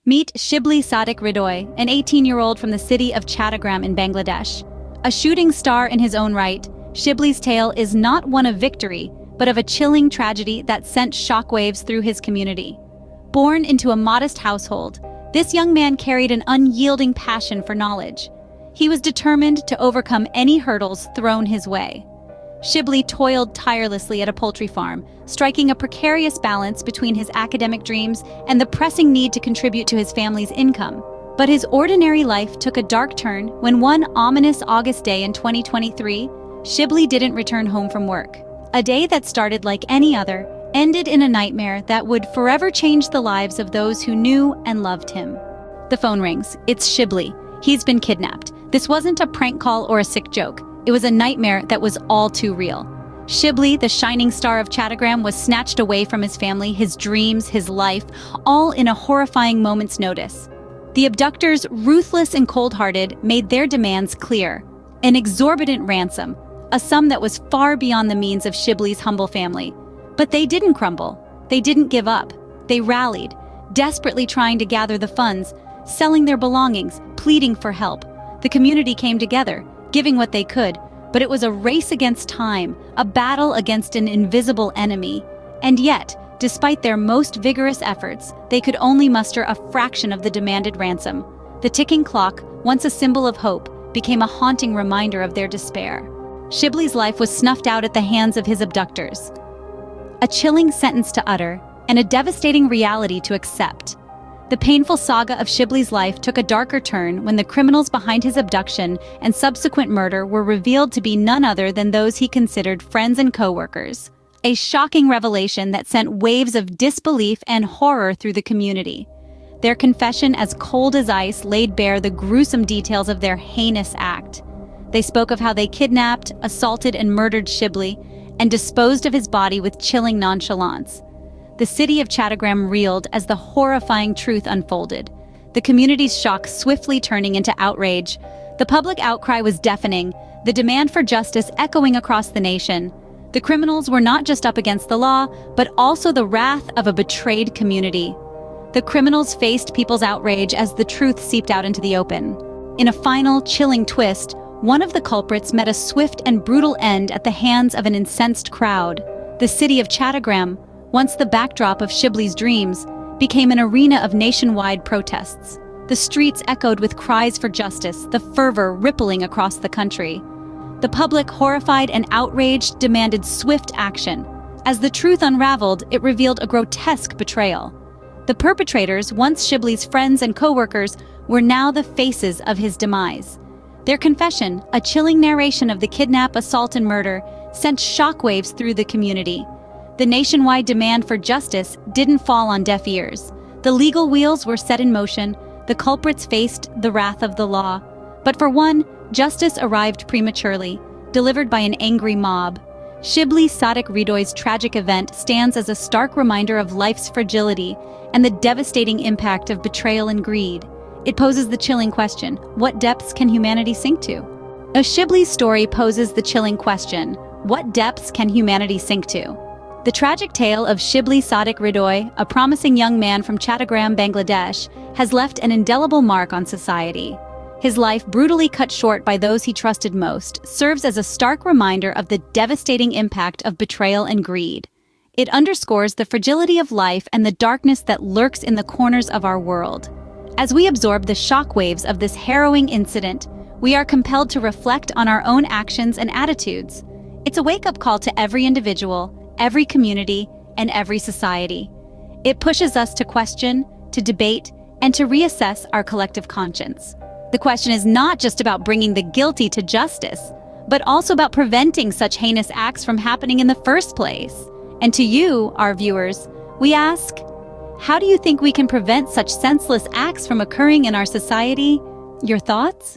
Meet Shibli Sadik Ridoy, an 18-year-old from the city of Chattagram in Bangladesh. A shooting star in his own right, Shibli's tale is not one of victory, but of a chilling tragedy that sent shockwaves through his community. Born into a modest household, this young man carried an unyielding passion for knowledge. He was determined to overcome any hurdles thrown his way. Shibli toiled tirelessly at a poultry farm, striking a precarious balance between his academic dreams and the pressing need to contribute to his family's income. But his ordinary life took a dark turn when one ominous August day in 2023, Shibli didn't return home from work. A day that started like any other, ended in a nightmare that would forever change the lives of those who knew and loved him. The phone rings. It's Shibli. He's been kidnapped. This wasn't a prank call or a sick joke. It was a nightmare that was all too real. Shibli, the shining star of Chattagram, was snatched away from his family, his dreams, his life, all in a horrifying moment's notice. The abductors, ruthless and cold-hearted, made their demands clear. An exorbitant ransom, a sum that was far beyond the means of Shibli's humble family. But they didn't crumble. They didn't give up. They rallied, desperately trying to gather the funds, selling their belongings, pleading for help. The community came together, giving what they could, but it was a race against time, a battle against an invisible enemy. And yet, despite their most vigorous efforts, they could only muster a fraction of the demanded ransom. The ticking clock, once a symbol of hope, became a haunting reminder of their despair. Shibli's life was snuffed out at the hands of his abductors. A chilling sentence to utter, and a devastating reality to accept. The painful saga of Shibli's life took a darker turn when the criminals behind his abduction and subsequent murder were revealed to be none other than those he considered friends and co-workers. A shocking revelation that sent waves of disbelief and horror through the community. Their confession, as cold as ice, laid bare the gruesome details of their heinous act. They spoke of how they kidnapped, assaulted, and murdered Shibli, and disposed of his body with chilling nonchalance. The city of Chattagram reeled as the horrifying truth unfolded, the community's shock swiftly turning into outrage. The public outcry was deafening, the demand for justice echoing across the nation. The criminals were not just up against the law, but also the wrath of a betrayed community. The criminals faced people's outrage as the truth seeped out into the open. In a final, chilling twist, one of the culprits met a swift and brutal end at the hands of an incensed crowd. The city of Chattagram, once the backdrop of Shibli's dreams, became an arena of nationwide protests. The streets echoed with cries for justice, the fervor rippling across the country. The public, horrified and outraged, demanded swift action. As the truth unraveled, it revealed a grotesque betrayal. The perpetrators, once Shibli's friends and co-workers, were now the faces of his demise. Their confession, a chilling narration of the kidnap, assault, and murder, sent shockwaves through the community. The nationwide demand for justice didn't fall on deaf ears. The legal wheels were set in motion, the culprits faced the wrath of the law. But for one, justice arrived prematurely, delivered by an angry mob. Shibli Sadik Ridoy's tragic event stands as a stark reminder of life's fragility and the devastating impact of betrayal and greed. It poses the chilling question, what depths can humanity sink to? A Shibli story poses the chilling question, what depths can humanity sink to? The tragic tale of Shibli Sadik Ridoy, a promising young man from Chattagram, Bangladesh, has left an indelible mark on society. His life, brutally cut short by those he trusted most, serves as a stark reminder of the devastating impact of betrayal and greed. It underscores the fragility of life and the darkness that lurks in the corners of our world. As we absorb the shockwaves of this harrowing incident, we are compelled to reflect on our own actions and attitudes. It's a wake-up call to every individual, every community, and every society. It pushes us to question, to debate, and to reassess our collective conscience. The question is not just about bringing the guilty to justice, but also about preventing such heinous acts from happening in the first place. And to you, our viewers, we ask, how do you think we can prevent such senseless acts from occurring in our society? Your thoughts?